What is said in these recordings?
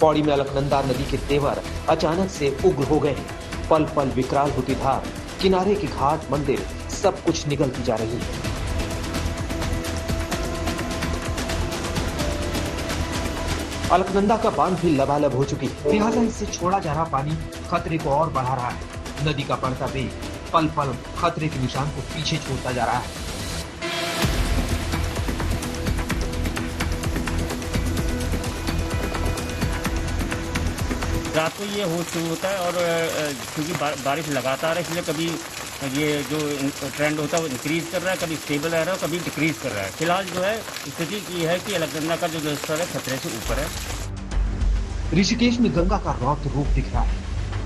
पौड़ी में अलकनंदा नदी के तेवर अचानक से उग्र हो गए हैं। पल पल विकराल होती धार, किनारे के घाट, मंदिर, सब कुछ निगलती जा रही है। अलकनंदा का बांध भी लबालब हो चुकी है, लिहाजा इससे छोड़ा जा रहा पानी खतरे को और बढ़ा रहा है। नदी का बढ़ता वेग पल पल खतरे के निशान को पीछे छोड़ता जा रहा है। रात को ये हो शुरू होता है और क्योंकि बारिश लगातार है, इसलिए कभी ये जो ट्रेंड होता है वो इंक्रीज कर रहा है, कभी स्टेबल रह रहा है, कभी डिक्रीज कर रहा है। फिलहाल जो है स्थिति ये है कि अलकनंदा का जो जलस्तर है खतरे से ऊपर है। ऋषिकेश में गंगा का रौद्र रूप दिख रहा है।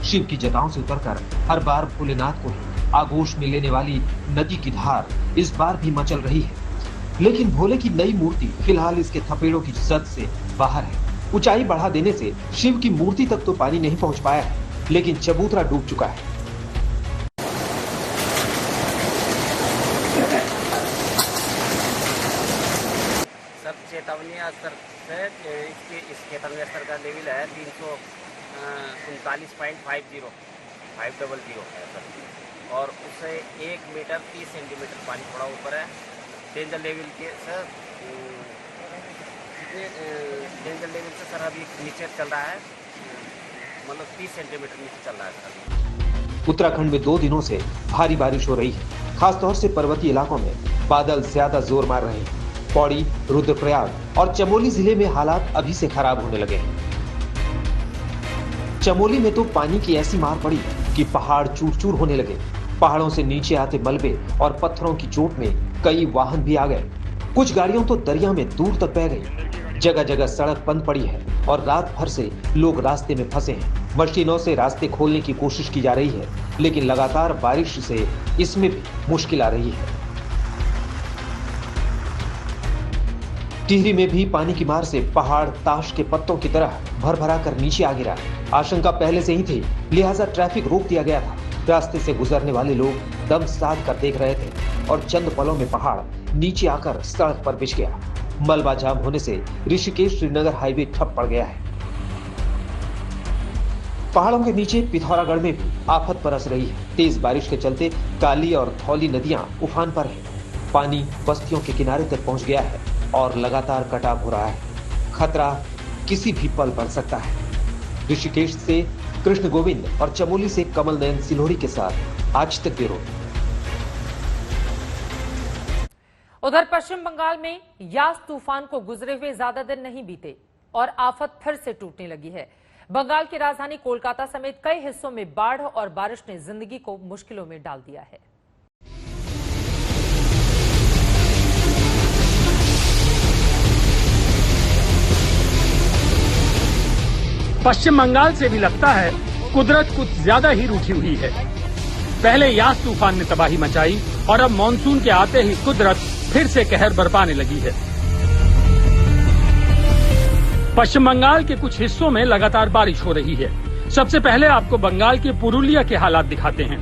शिव की जटाओं से उतरकर हर बार भोलेनाथ को ही आगोश में लेने वाली नदी की धार इस बार भी मचल रही है, लेकिन भोले की नई मूर्ति फिलहाल इसके थपेड़ों की जद से बाहर है। ऊंचाई बढ़ा देने से शिव की मूर्ति तक तो पानी नहीं पहुंच पाया है, लेकिन चबूतरा डूब चुका है। सब चेतावनी स्तर से इसके चेतावनी स्तर का लेवल है 339.50 है सर, और उससे 1 मीटर 30 सेंटीमीटर पानी थोड़ा ऊपर है। डेंजर लेवल के सर डेंजर लेवल से सर अभी नीचे चल रहा है, मतलब 30 सेंटीमीटर नीचे चल रहा है सर। उत्तराखंड में 2 दिनों से भारी बारिश हो रही है। खासतौर से पर्वतीय इलाकों में बादल ज्यादा जोर मार रहे हैं। पौड़ी, रुद्रप्रयाग और चमोली जिले में हालात अभी से खराब होने लगे हैं। चमोली में तो पानी की ऐसी मार पड़ी कि पहाड़ चूर-चूर होने लगे। पहाड़ों से नीचे आते मलबे और पत्थरों की चोट में कई वाहन भी आ गए। कुछ गाड़ियां तो दरिया में दूर तक बह गई। जगह जगह सड़क बंद पड़ी है और रात भर से लोग रास्ते में फंसे हैं। मशीनों से रास्ते खोलने की कोशिश की जा रही है, लेकिन लगातार बारिश से इसमें भी मुश्किल आ रही है। टिहरी में भी पानी की मार से पहाड़ ताश के पत्तों की तरह भर-भरा कर नीचे आ गिरा। आशंका पहले से ही थी, लिहाजा ट्रैफिक रोक दिया गया था। रास्ते से गुजरने वाले लोग दम साध कर देख रहे थे और चंद पलों में पहाड़ नीचे आकर सड़क पर बिछ गया। मलबा जाम होने से ऋषिकेश श्रीनगर हाईवे ठप पड़ गया है। पहाड़ों के नीचे पिथौरागढ़ में भी आफत बरस रही है। तेज बारिश के चलते काली और धौली नदियां उफान पर हैं। पानी बस्तियों के किनारे तक पहुंच गया है और लगातार कटाव हो रहा है। खतरा किसी भी पल बढ़ सकता है। ऋषिकेश से कृष्ण गोविंद और चमोली से कमल नयन सिल्होड़ी के साथ आज तक ब्यूरो। उधर पश्चिम बंगाल में यास तूफान को गुजरे हुए ज्यादा दिन नहीं बीते और आफत फिर से टूटने लगी है। बंगाल की राजधानी कोलकाता समेत कई हिस्सों में बाढ़ और बारिश ने जिंदगी को मुश्किलों में डाल दिया है। पश्चिम बंगाल से भी लगता है कुदरत कुछ ज्यादा ही रूठी हुई है। पहले यास तूफान ने तबाही मचाई और अब मानसून के आते ही कुदरत फिर से कहर बरपाने लगी है। पश्चिम बंगाल के कुछ हिस्सों में लगातार बारिश हो रही है। सबसे पहले आपको बंगाल के पुरुलिया के हालात दिखाते हैं।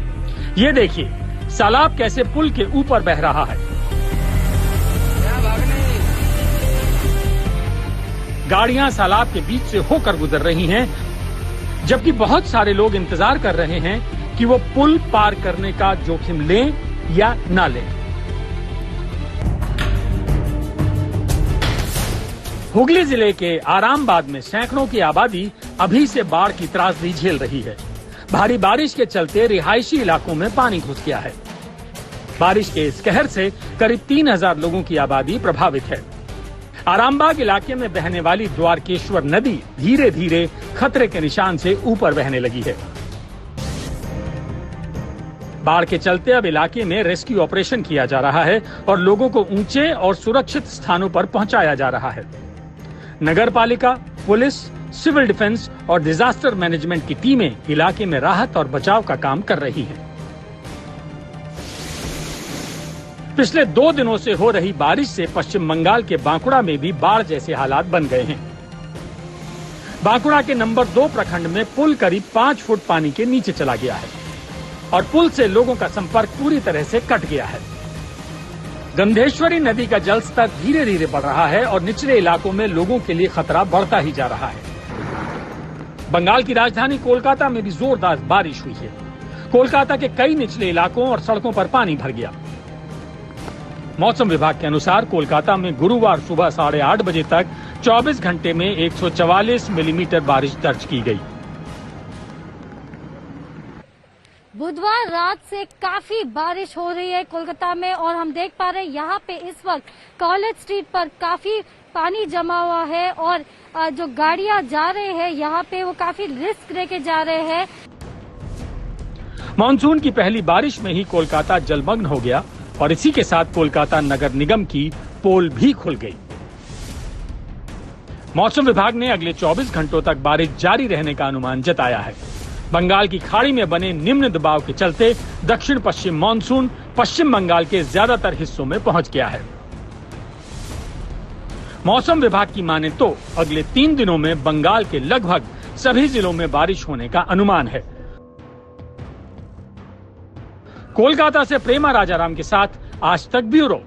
ये देखिए, सालाब कैसे पुल के ऊपर बह रहा है। गाड़ियां सालाब के बीच से होकर गुजर रही हैं, जबकि बहुत सारे लोग इंतजार कर रहे हैं कि वो पुल पार करने का जोखिम लें या ना लें। हुगली जिले के आरामबाग में सैकड़ों की आबादी अभी से बाढ़ की त्रासदी झेल रही है। भारी बारिश के चलते रिहायशी इलाकों में पानी घुस गया है। बारिश के इस कहर से करीब 3000 लोगों की आबादी प्रभावित है। आरामबाग इलाके में बहने वाली द्वारकेश्वर नदी धीरे धीरे खतरे के निशान से ऊपर बहने लगी है। बाढ़ के चलते अब इलाके में रेस्क्यू ऑपरेशन किया जा रहा है और लोगों को ऊंचे और सुरक्षित स्थानों पर पहुंचाया जा रहा है। नगर पालिका, पुलिस, सिविल डिफेंस और डिजास्टर मैनेजमेंट की टीमें इलाके में राहत और बचाव का काम कर रही हैं। पिछले 2 दिनों से हो रही बारिश से पश्चिम बंगाल के बांकुड़ा में भी बाढ़ जैसे हालात बन गए हैं। बांकुड़ा के नंबर 2 प्रखंड में पुल करीब 5 फुट पानी के नीचे चला गया है और पुल से लोगों का संपर्क पूरी तरह से कट गया है। गंधेश्वरी नदी का जलस्तर धीरे धीरे बढ़ रहा है और निचले इलाकों में लोगों के लिए खतरा बढ़ता ही जा रहा है। बंगाल की राजधानी कोलकाता में भी जोरदार बारिश हुई है। कोलकाता के कई निचले इलाकों और सड़कों पर पानी भर गया। मौसम विभाग के अनुसार कोलकाता में गुरुवार सुबह 8:30 बजे तक 24 घंटे में 144 मिलीमीटर बारिश दर्ज की गई। बुधवार रात से काफी बारिश हो रही है कोलकाता में और हम देख पा रहे हैं यहाँ पे इस वक्त कॉलेज स्ट्रीट पर काफी पानी जमा हुआ है और जो गाड़ियां जा रहे हैं यहाँ पे वो काफी रिस्क लेके जा रहे हैं। मानसून की पहली बारिश में ही कोलकाता जलमग्न हो गया और इसी के साथ कोलकाता नगर निगम की पोल भी खुल गई। मौसम विभाग ने अगले 24 घंटों तक बारिश जारी रहने का अनुमान जताया है। बंगाल की खाड़ी में बने निम्न दबाव के चलते दक्षिण पश्चिम मानसून पश्चिम बंगाल के ज्यादातर हिस्सों में पहुंच गया है। मौसम विभाग की माने तो अगले 3 दिनों में बंगाल के लगभग सभी जिलों में बारिश होने का अनुमान है। कोलकाता से प्रेमा राजाराम के साथ आज तक ब्यूरो।